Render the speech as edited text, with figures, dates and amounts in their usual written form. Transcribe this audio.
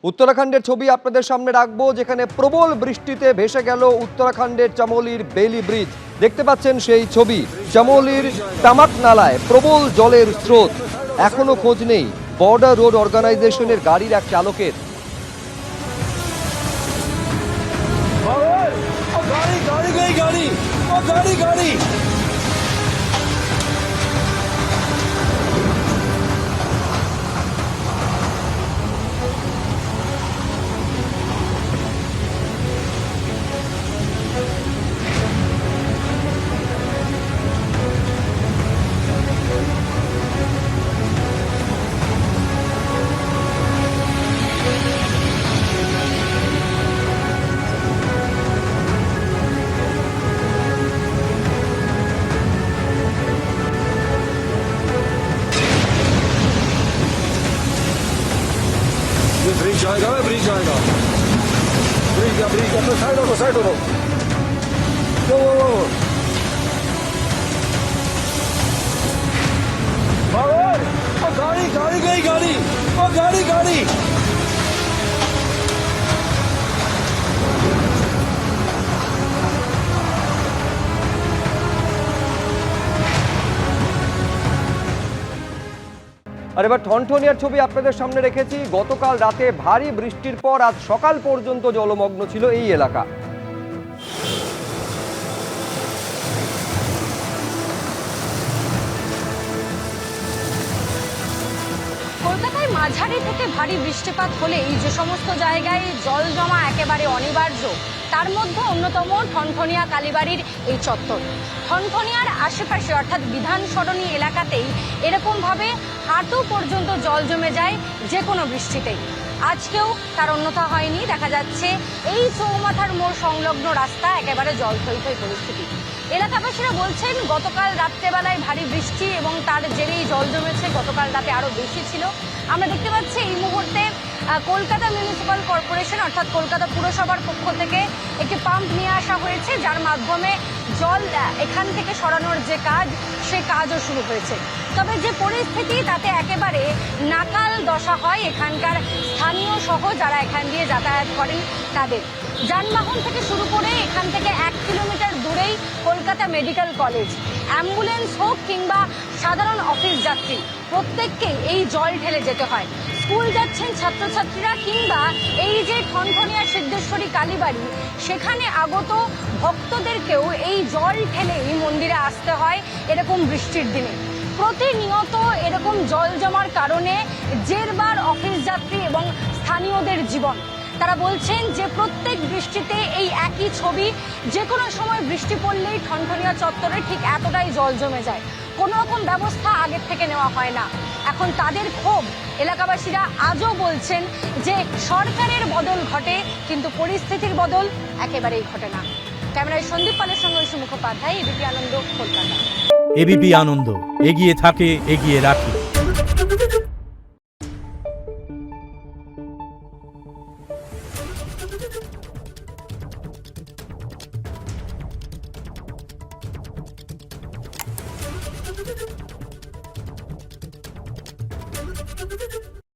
উত্তরাখণ্ডের ছবি আপনাদের সামনে রাখবো, যেখানে প্রবল বৃষ্টিতে ভেসে গেল উত্তরাখণ্ডের চামোলির বেলি ব্রিজ। দেখতে পাচ্ছেন সেই ছবি। চামোলির তামাক নালায় প্রবল জলের স্রোত, এখনো খোঁজ নেই বর্ডার রোড অর্গানাইজেশনের গাড়ির এক চালকের। গাড়ি ब्रिज जाएगा, ब्रिज जाएगा, ब्रिज अपने साइड हो गाड़ी गई गाड़ी আর এবার ঠনঠনিয়ার ছবি আপনাদের সামনে রেখেছি। গতকাল রাতে ভারী বৃষ্টির পর আজ সকাল পর্যন্ত জলমগ্ন ছিল এই এলাকা। কলকাতায় মাঝারি থেকে ভারী বৃষ্টিপাত হলে এই যে সমস্ত জায়গায় জল জমা একেবারে অনিবার্য, তার মধ্যে অন্যতম ঠনঠনিয়া কালীবাড়ির এই চত্বর। ঠনঠনিয়ার আশেপাশে অর্থাৎ বিধান সরণি এলাকাতেই এরকমভাবে হাঁটু পর্যন্ত জল জমে যায় যে কোনো বৃষ্টিতেই। আজকেও তার অন্যথা হয়নি। দেখা যাচ্ছে এই চৌমাথার মোড় সংলগ্ন রাস্তা একেবারে জল থই থই পরিস্থিতি। এলাকাবাসীরা বলছেন গতকাল রাত্রেবেলায় ভারী বৃষ্টি এবং তার জেরেই জল জমেছে। গতকাল রাতে আরও বেশি ছিল। আমরা দেখতে পাচ্ছি এই মুহূর্তে কলকাতা মিউনিসিপ্যাল কর্পোরেশন অর্থাৎ কলকাতা পুরসভার পক্ষ থেকে একটি পাম্প নিয়ে আসা হয়েছে, যার মাধ্যমে জল এখান থেকে সরানোর যে কাজ, সে কাজও শুরু হয়েছে। তবে যে পরিস্থিতি, তাতে একেবারে নাকাল দশা হয় এখানকার স্থানীয় সহ যারা এখান দিয়ে যাতায়াত করেন তাদের। যানবাহন থেকে শুরু করে এখান থেকে 1 কিলোমিটার দূরেই কলকাতা মেডিকেল কলেজ, অ্যাম্বুলেন্স হোক কিংবা সাধারণ অফিস যাত্রী, প্রত্যেককেই এই জল ঠেলে যেতে হয়। স্কুল যাচ্ছেন ছাত্রছাত্রীরা কিংবা এই যে ঠনঠনিয়া সিদ্ধেশ্বরী কালীবাড়ি, সেখানে আগত ভক্তদেরকেও এই জল ঠেলেই মন্দিরে আসতে হয় এরকম বৃষ্টির দিনে। প্রতিনিয়ত এরকম জল জমার কারণে জেরবার অফিস যাত্রী এবং স্থানীয়দের জীবন। তারা বলছেন যে প্রত্যেক বৃষ্টিতে এই একই ছবি, যে কোনো সময় বৃষ্টি পড়লেই ঠনঠনিয়া চত্বরে ঠিক এতটাই জল জমে যায়। কোনো রকম ব্যবস্থা আগের থেকে নেওয়া হয় না। এখন তাদের ক্ষোভ, এলাকাবাসীরা আজও বলছেন যে সরকারের বদল ঘটে কিন্তু পরিস্থিতির বদল একেবারেই ঘটে না। ক্যামেরায় সন্দীপ পালের সঙ্গে ঐশী মুখোপাধ্যায়, এবিপি আনন্দ, কলকাতা। এবিপি আনন্দ, এগিয়ে থাকে, এগিয়ে রাখে।